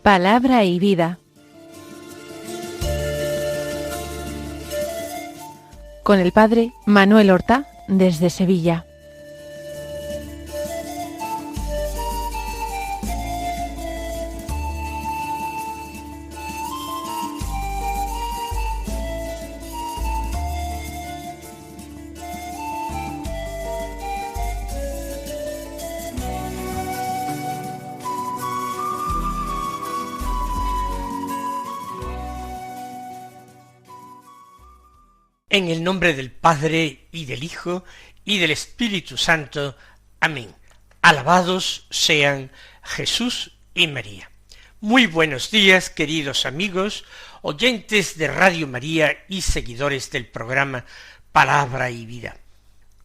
Palabra y vida. Con el padre Manuel Horta, desde Sevilla. En el nombre del Padre, y del Hijo, y del Espíritu Santo. Amén. Alabados sean Jesús y María. Muy buenos días, queridos amigos, oyentes de Radio María y seguidores del programa Palabra y Vida.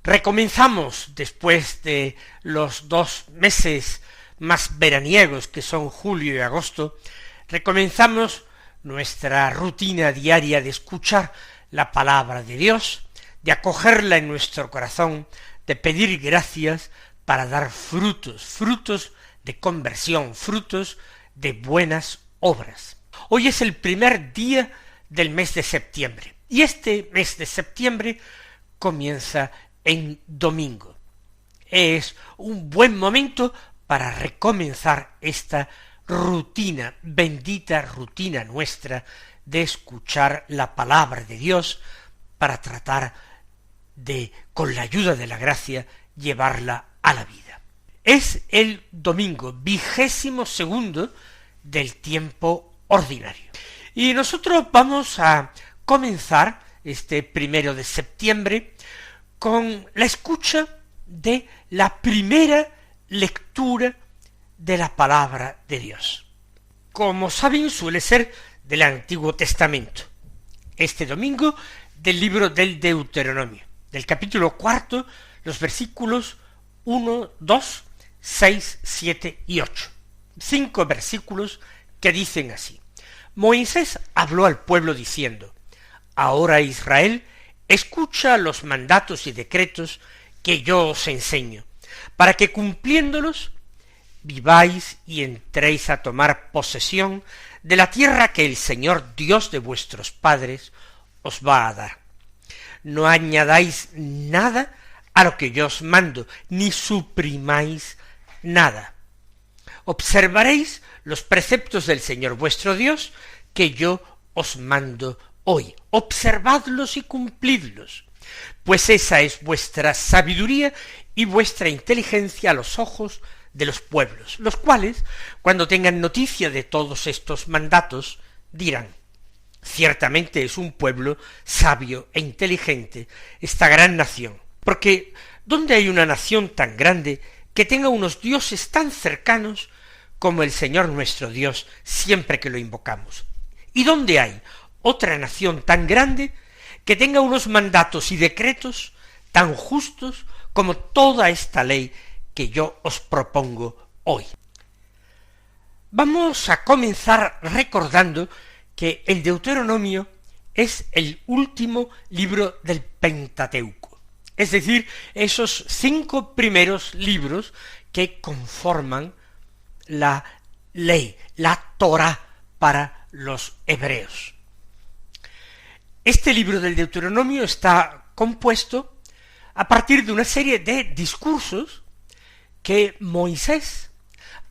Recomenzamos, después de los 2 meses más veraniegos que son julio y agosto, recomenzamos nuestra rutina diaria de escuchar la palabra de Dios, de acogerla en nuestro corazón, de pedir gracias para dar frutos de conversión, frutos de buenas obras. Hoy es el primer día del mes de septiembre, y este mes de septiembre comienza en domingo. Es un buen momento para recomenzar esta rutina, bendita rutina nuestra, de escuchar la palabra de Dios para tratar de, con la ayuda de la gracia, llevarla a la vida. Es el domingo 22º del tiempo ordinario. Y nosotros vamos a comenzar este 1 de septiembre con la escucha de la primera lectura de la palabra de Dios. Como saben, suele ser del Antiguo Testamento. Este domingo del libro del Deuteronomio, del capítulo 4, los versículos 1, 2, 6, 7 y 8. 5 versículos que dicen así: Moisés habló al pueblo diciendo: Ahora, Israel, escucha los mandatos y decretos que yo os enseño, para que cumpliéndolos viváis y entréis a tomar posesión de la tierra que el Señor Dios de vuestros padres os va a dar. No añadáis nada a lo que yo os mando, ni suprimáis nada. Observaréis los preceptos del Señor vuestro Dios, que yo os mando hoy. Observadlos y cumplidlos, pues esa es vuestra sabiduría y vuestra inteligencia a los ojos de los pueblos, los cuales, cuando tengan noticia de todos estos mandatos, dirán: ciertamente es un pueblo sabio e inteligente esta gran nación, porque ¿dónde hay una nación tan grande que tenga unos dioses tan cercanos como el Señor nuestro Dios siempre que lo invocamos? ¿Y dónde hay otra nación tan grande que tenga unos mandatos y decretos tan justos como toda esta ley que yo os propongo hoy? Vamos a comenzar recordando que el Deuteronomio es el último libro del Pentateuco, es decir, esos 5 primeros libros que conforman la ley, la Torá para los hebreos. Este libro del Deuteronomio está compuesto a partir de una serie de discursos que Moisés,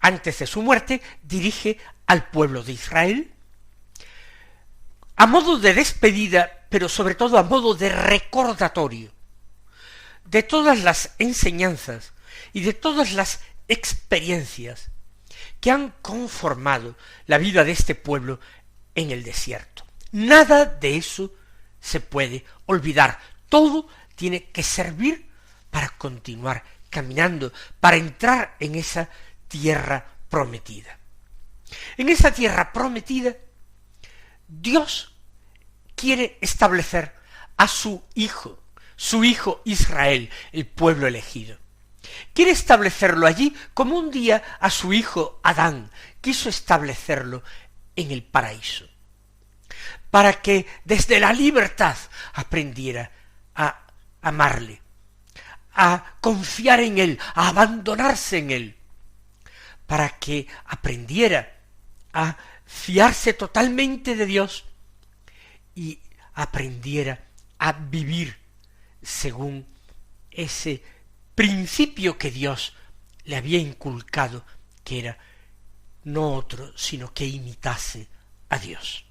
antes de su muerte, dirige al pueblo de Israel, a modo de despedida, pero sobre todo a modo de recordatorio de todas las enseñanzas y de todas las experiencias que han conformado la vida de este pueblo en el desierto. Nada de eso se puede olvidar, todo tiene que servir para continuar caminando, para entrar en esa tierra prometida. En esa tierra prometida, Dios quiere establecer a su hijo Israel, el pueblo elegido. Quiere establecerlo allí como un día a su hijo Adán quiso establecerlo en el paraíso, para que desde la libertad aprendiera a amarle, a confiar en él, a abandonarse en él, para que aprendiera a fiarse totalmente de Dios y aprendiera a vivir según ese principio que Dios le había inculcado, que era no otro, sino que imitase a Dios.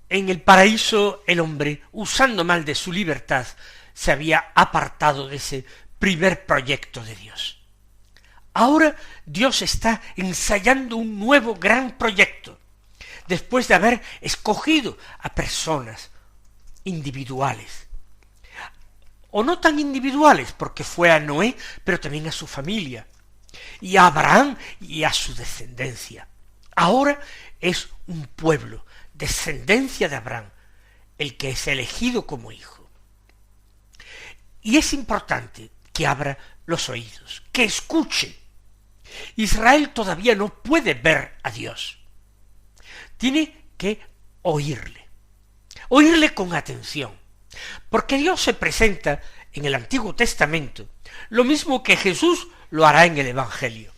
En el paraíso el hombre, usando mal de su libertad, se había apartado de ese primer proyecto de Dios. Ahora Dios está ensayando un nuevo gran proyecto, después de haber escogido a personas individuales, o no tan individuales, porque fue a Noé, pero también a su familia, y a Abraham y a su descendencia. Ahora es un pueblo, descendencia de Abraham, el que es elegido como hijo. Y es importante que abra los oídos, que escuche. Israel todavía no puede ver a Dios. Tiene que oírle con atención, porque Dios se presenta en el Antiguo Testamento, lo mismo que Jesús lo hará en el Evangelio,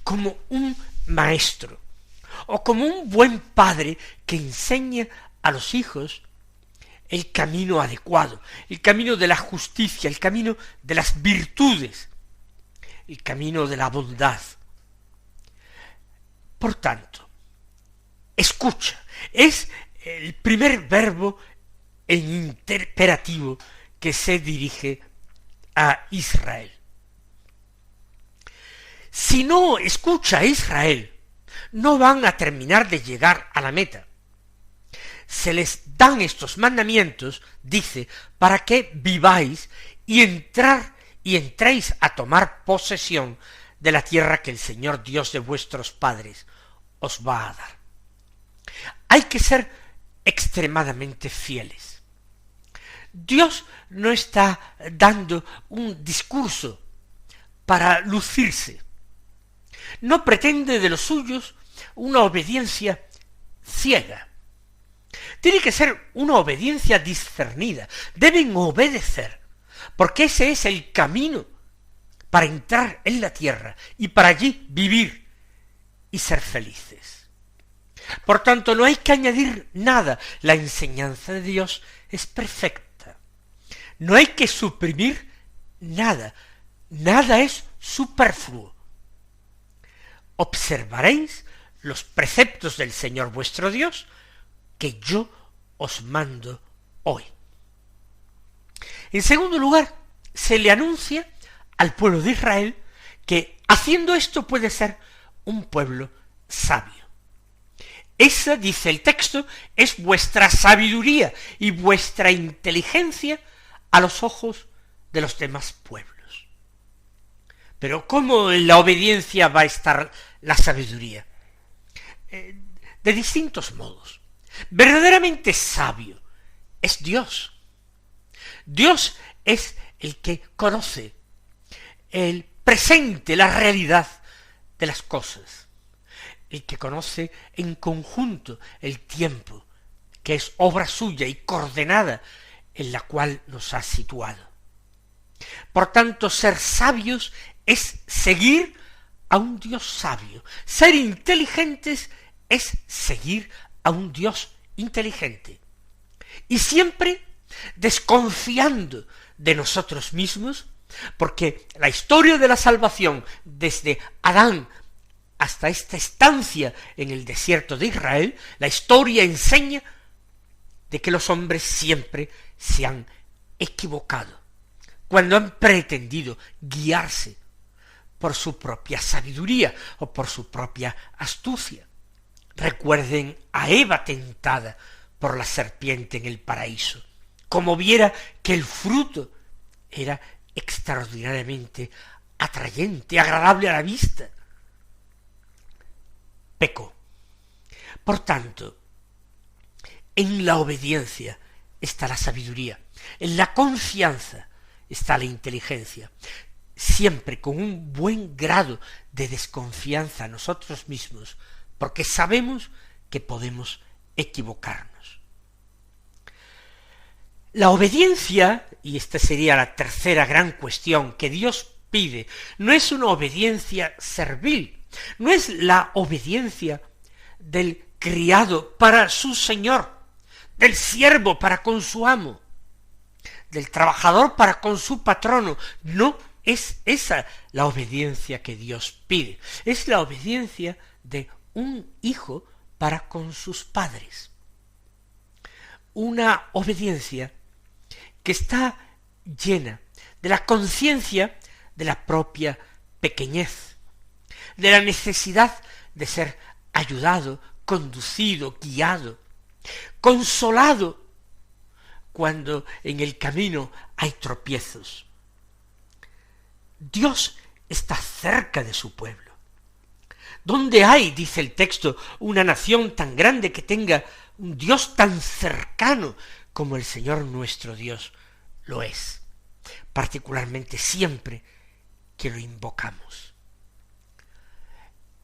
como un maestro, o como un buen padre que enseña a los hijos el camino adecuado, el camino de la justicia, el camino de las virtudes, el camino de la bondad. Por tanto, escucha, es el primer verbo en imperativo que se dirige a Israel. Si no escucha a Israel, no van a terminar de llegar a la meta. Se les dan estos mandamientos, dice, para que viváis y entréis a tomar posesión de la tierra que el Señor Dios de vuestros padres os va a dar. Hay que ser extremadamente fieles. Dios no está dando un discurso para lucirse. No pretende de los suyos una obediencia ciega. Tiene que ser una obediencia discernida. Deben obedecer, porque ese es el camino para entrar en la tierra y para allí vivir y ser felices. Por tanto, no hay que añadir nada. La enseñanza de Dios es perfecta. No hay que suprimir nada. Nada es superfluo. Observaréis los preceptos del Señor vuestro Dios, que yo os mando hoy. En segundo lugar, se le anuncia al pueblo de Israel que haciendo esto puede ser un pueblo sabio. Esa, dice el texto, es vuestra sabiduría y vuestra inteligencia a los ojos de los demás pueblos. Pero ¿cómo en la obediencia va a estar la sabiduría? De distintos modos. Verdaderamente sabio es Dios. Dios es el que conoce el presente, la realidad de las cosas, el que conoce en conjunto el tiempo, que es obra suya y coordenada en la cual nos ha situado. Por tanto, ser sabios es seguir a un Dios sabio. Ser inteligentes es seguir a un Dios inteligente. Y siempre desconfiando de nosotros mismos, porque la historia de la salvación, desde Adán hasta esta estancia en el desierto de Israel, la historia enseña de que los hombres siempre se han equivocado, cuando han pretendido guiarse por su propia sabiduría o por su propia astucia. Recuerden a Eva tentada por la serpiente en el paraíso, como viera que el fruto era extraordinariamente atrayente, agradable a la vista. Pecó. Por tanto, en la obediencia está la sabiduría, en la confianza está la inteligencia, siempre con un buen grado de desconfianza a nosotros mismos, porque sabemos que podemos equivocarnos. La obediencia, y esta sería la tercera gran cuestión que Dios pide, no es una obediencia servil, No es la obediencia del criado para su señor, del siervo para con su amo, del trabajador para con su patrono. No es esa la obediencia que Dios pide. Es la obediencia de un hijo para con sus padres. Una obediencia que está llena de la conciencia de la propia pequeñez, de la necesidad de ser ayudado, conducido, guiado, consolado cuando en el camino hay tropiezos. Dios está cerca de su pueblo. ¿Dónde hay, dice el texto, una nación tan grande que tenga un Dios tan cercano como el Señor nuestro Dios lo es? Particularmente siempre que lo invocamos.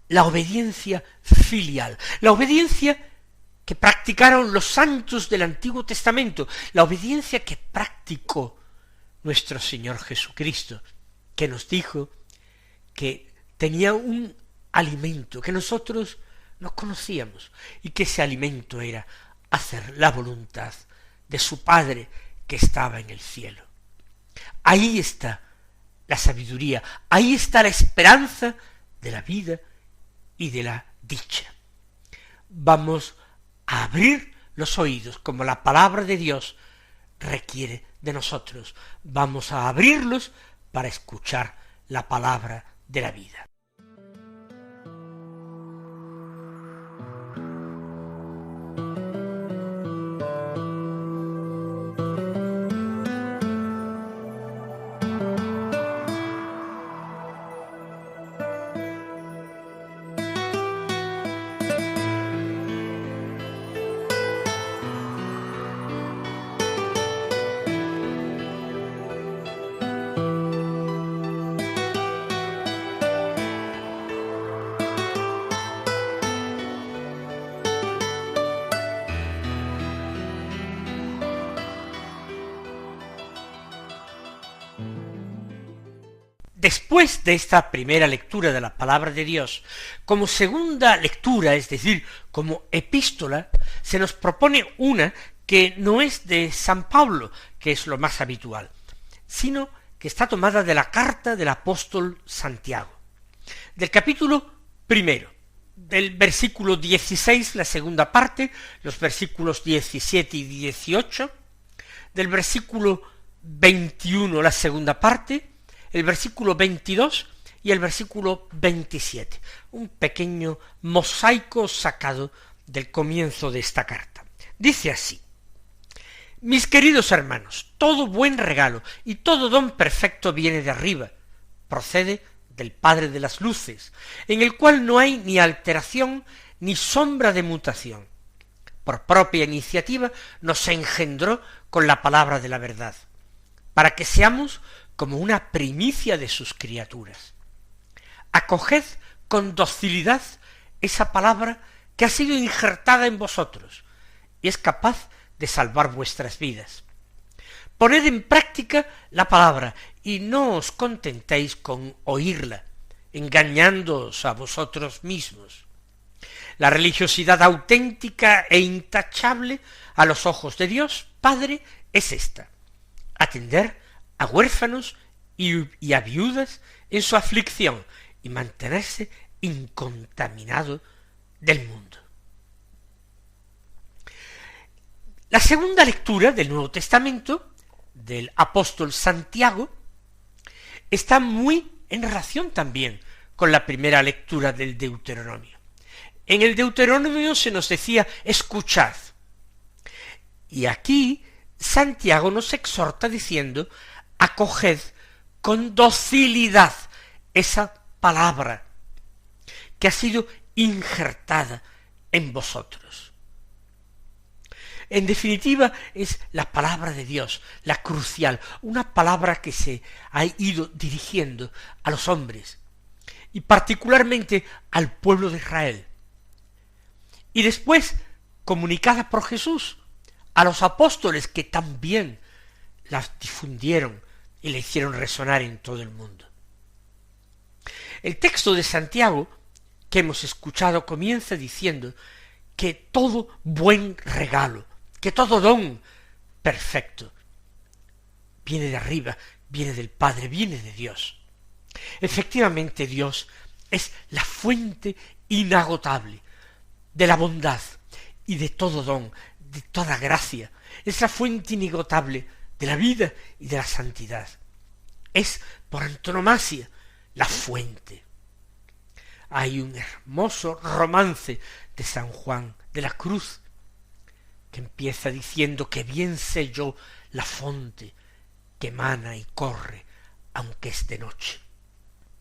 La obediencia filial, la obediencia que practicaron los santos del Antiguo Testamento, la obediencia que practicó nuestro Señor Jesucristo, que nos dijo que tenía un alimento que nosotros no conocíamos, y que ese alimento era hacer la voluntad de su Padre que estaba en el cielo. Ahí está la sabiduría, ahí está la esperanza de la vida y de la dicha. Vamos a abrir los oídos como la palabra de Dios requiere de nosotros. Vamos a abrirlos para escuchar la palabra de la vida. Después de esta primera lectura de la palabra de Dios, como segunda lectura, es decir, como epístola, se nos propone una que no es de San Pablo, que es lo más habitual, sino que está tomada de la carta del apóstol Santiago, del capítulo primero, del versículo 16, la segunda parte, los versículos 17 y 18, del versículo 21, la segunda parte, el versículo 22 y el versículo 27, un pequeño mosaico sacado del comienzo de esta carta. Dice así: mis queridos hermanos, todo buen regalo y todo don perfecto viene de arriba, procede del Padre de las luces, en el cual no hay ni alteración ni sombra de mutación. Por propia iniciativa nos engendró con la palabra de la verdad, para que seamos como una primicia de sus criaturas. Acoged con docilidad esa palabra que ha sido injertada en vosotros y es capaz de salvar vuestras vidas. Poned en práctica la palabra y no os contentéis con oírla, engañándoos a vosotros mismos. La religiosidad auténtica e intachable a los ojos de Dios Padre es esta: atender a huérfanos y a viudas en su aflicción y mantenerse incontaminado del mundo. La segunda lectura del Nuevo Testamento del apóstol Santiago está muy en relación también con la primera lectura del Deuteronomio. En el Deuteronomio se nos decía escuchad, y aquí Santiago nos exhorta diciendo acoged con docilidad esa palabra que ha sido injertada en vosotros. En definitiva, es la palabra de Dios, la crucial, una palabra que se ha ido dirigiendo a los hombres, y particularmente al pueblo de Israel, y después comunicada por Jesús a los apóstoles, que también las difundieron y la hicieron resonar en todo el mundo. El texto de Santiago que hemos escuchado comienza diciendo que todo buen regalo, que todo don perfecto viene de arriba, viene del Padre, viene de Dios. Efectivamente, Dios es la fuente inagotable de la bondad y de todo don, de toda gracia. Es la fuente inagotable de la vida y de la santidad. Es, por antonomasia, la fuente. Hay un hermoso romance de San Juan de la Cruz que empieza diciendo que bien sé yo la fonte que emana y corre aunque es de noche.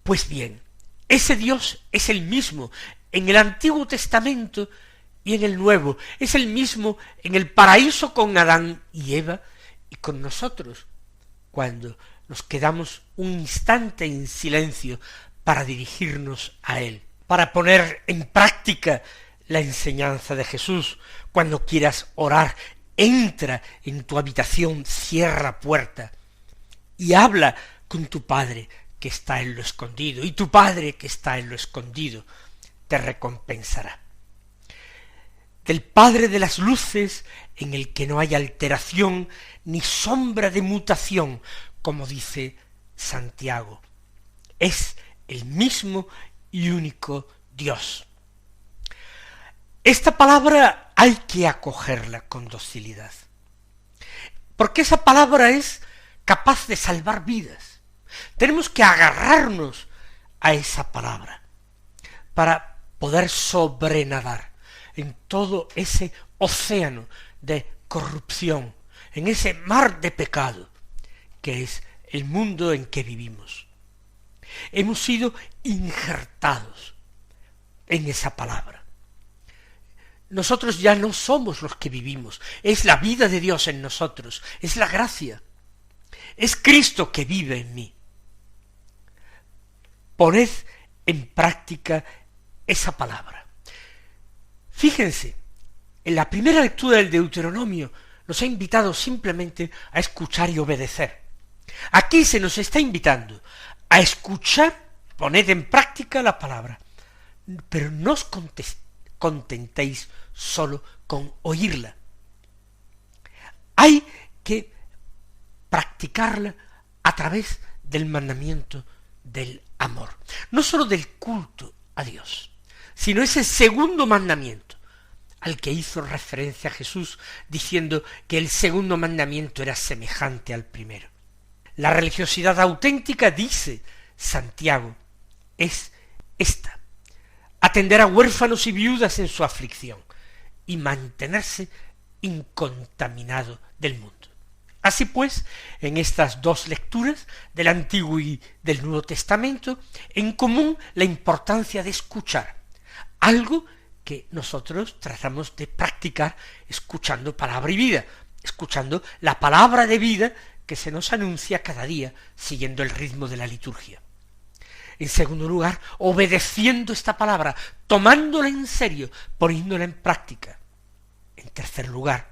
Pues bien, ese Dios es el mismo en el Antiguo Testamento y en el Nuevo. Es el mismo en el paraíso con Adán y Eva y con nosotros, cuando nos quedamos un instante en silencio para dirigirnos a Él, para poner en práctica la enseñanza de Jesús. Cuando quieras orar, entra en tu habitación, cierra la puerta y habla con tu Padre que está en lo escondido, y tu Padre que está en lo escondido te recompensará. Del Padre de las luces, en el que no hay alteración ni sombra de mutación, como dice Santiago, es el mismo y único Dios. Esta palabra hay que acogerla con docilidad, porque esa palabra es capaz de salvar vidas. Tenemos que agarrarnos a esa palabra para poder sobrenadar en todo ese océano de corrupción, en ese mar de pecado que es el mundo en que vivimos. Hemos sido injertados en esa palabra. Nosotros ya no somos los que vivimos, es la vida de Dios en nosotros, es la gracia, es Cristo que vive en mí. Poned en práctica esa palabra. Fíjense, en la primera lectura del Deuteronomio nos ha invitado simplemente a escuchar y obedecer. Aquí se nos está invitando a escuchar, poned en práctica la palabra, pero no os contentéis solo con oírla. Hay que practicarla a través del mandamiento del amor, no sólo del culto a Dios, sino ese segundo mandamiento al que hizo referencia Jesús diciendo que el segundo mandamiento era semejante al primero. La religiosidad auténtica, dice Santiago, es esta: atender a huérfanos y viudas en su aflicción y mantenerse incontaminado del mundo. Así pues, en estas dos lecturas del Antiguo y del Nuevo Testamento, en común la importancia de escuchar, algo que nosotros tratamos de practicar escuchando palabra y vida, escuchando la palabra de vida que se nos anuncia cada día siguiendo el ritmo de la liturgia. En segundo lugar, obedeciendo esta palabra, tomándola en serio, poniéndola en práctica. En tercer lugar,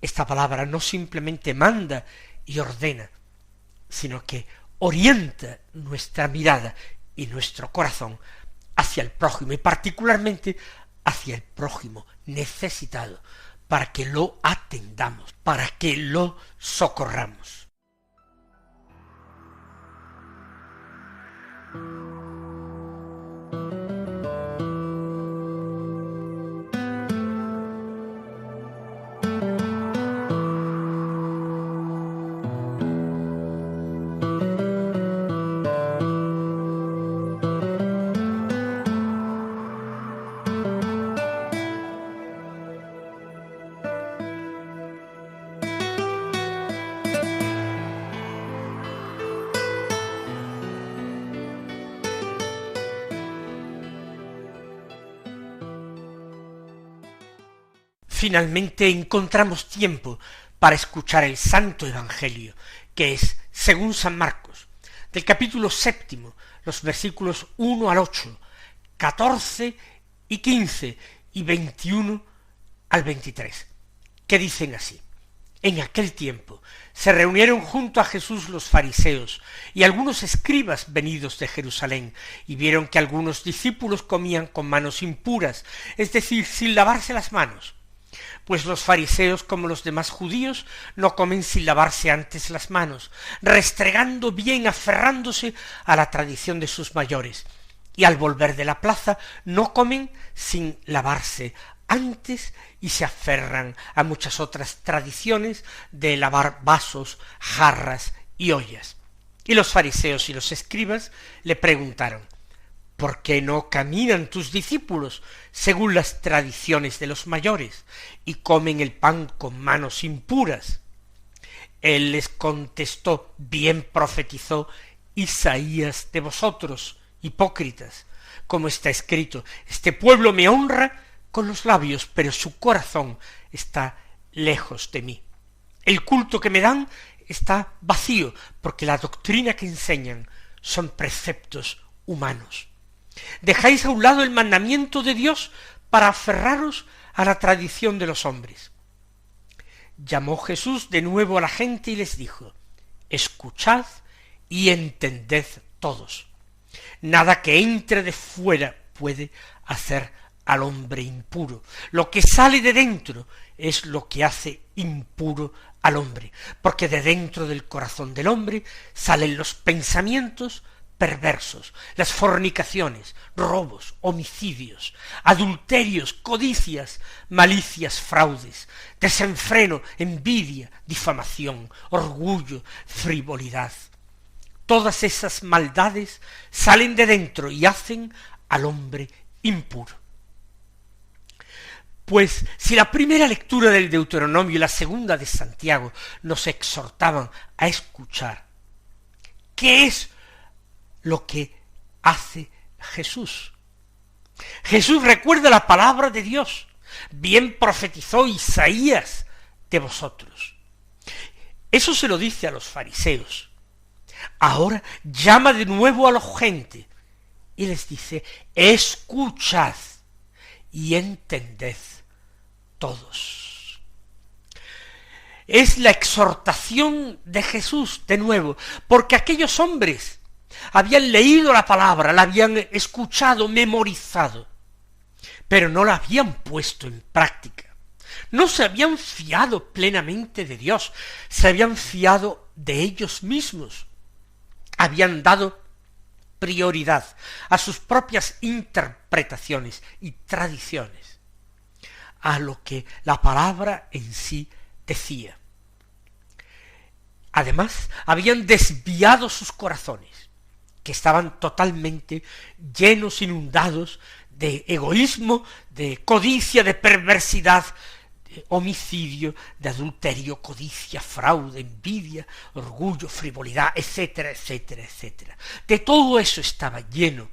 esta palabra no simplemente manda y ordena, sino que orienta nuestra mirada y nuestro corazón hacia el prójimo, y particularmente hacia el prójimo necesitado, para que lo atendamos, para que lo socorramos. Finalmente encontramos tiempo para escuchar el Santo Evangelio, que es, según San Marcos, del capítulo 7, los versículos 1 al 8, 14 y 15 y 21 al 23, que dicen así: En aquel tiempo se reunieron junto a Jesús los fariseos y algunos escribas venidos de Jerusalén, y vieron que algunos discípulos comían con manos impuras, es decir, sin lavarse las manos. Pues los fariseos, como los demás judíos, no comen sin lavarse antes las manos, restregando bien, aferrándose a la tradición de sus mayores, y al volver de la plaza no comen sin lavarse antes y se aferran a muchas otras tradiciones de lavar vasos, jarras y ollas. Y los fariseos y los escribas le preguntaron: ¿por qué no caminan tus discípulos según las tradiciones de los mayores y comen el pan con manos impuras? Él les contestó: bien profetizó Isaías de vosotros, hipócritas, como está escrito: este pueblo me honra con los labios, pero su corazón está lejos de mí. El culto que me dan está vacío, porque la doctrina que enseñan son preceptos humanos. Dejáis a un lado el mandamiento de Dios para aferraros a la tradición de los hombres. Llamó Jesús de nuevo a la gente y les dijo: escuchad y entended todos. Nada que entre de fuera puede hacer al hombre impuro. Lo que sale de dentro es lo que hace impuro al hombre, porque de dentro del corazón del hombre salen los pensamientos perversos, las fornicaciones, robos, homicidios, adulterios, codicias, malicias, fraudes, desenfreno, envidia, difamación, orgullo, frivolidad. Todas esas maldades salen de dentro y hacen al hombre impuro. Pues si la primera lectura del Deuteronomio y la segunda de Santiago nos exhortaban a escuchar, ¿qué es lo que hace Jesús? Jesús recuerda la palabra de Dios. Bien profetizó Isaías de vosotros. Eso se lo dice a los fariseos. Ahora llama de nuevo a la gente y les dice: escuchad y entended todos. Es la exhortación de Jesús de nuevo, porque aquellos hombres habían leído la palabra, la habían escuchado, memorizado, pero no la habían puesto en práctica. No se habían fiado plenamente de Dios, se habían fiado de ellos mismos. Habían dado prioridad a sus propias interpretaciones y tradiciones, a lo que la palabra en sí decía. Además, habían desviado sus corazones, que estaban totalmente llenos, inundados de egoísmo, de codicia, de perversidad, de homicidio, de adulterio, codicia, fraude, envidia, orgullo, frivolidad, etcétera, etcétera, etcétera. De todo eso estaba lleno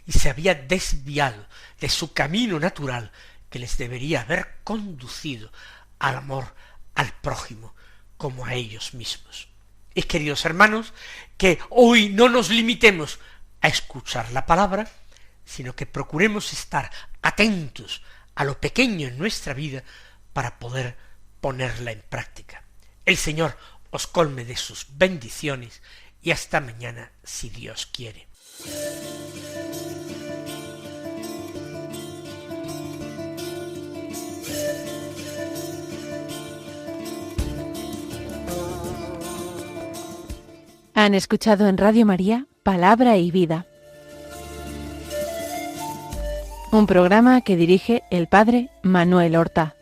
y se había desviado de su camino natural, que les debería haber conducido al amor al prójimo como a ellos mismos. Y queridos hermanos, que hoy no nos limitemos a escuchar la palabra, sino que procuremos estar atentos a lo pequeño en nuestra vida para poder ponerla en práctica. El Señor os colme de sus bendiciones y hasta mañana, si Dios quiere. Han escuchado en Radio María Palabra y Vida, un programa que dirige el Padre Manuel Horta.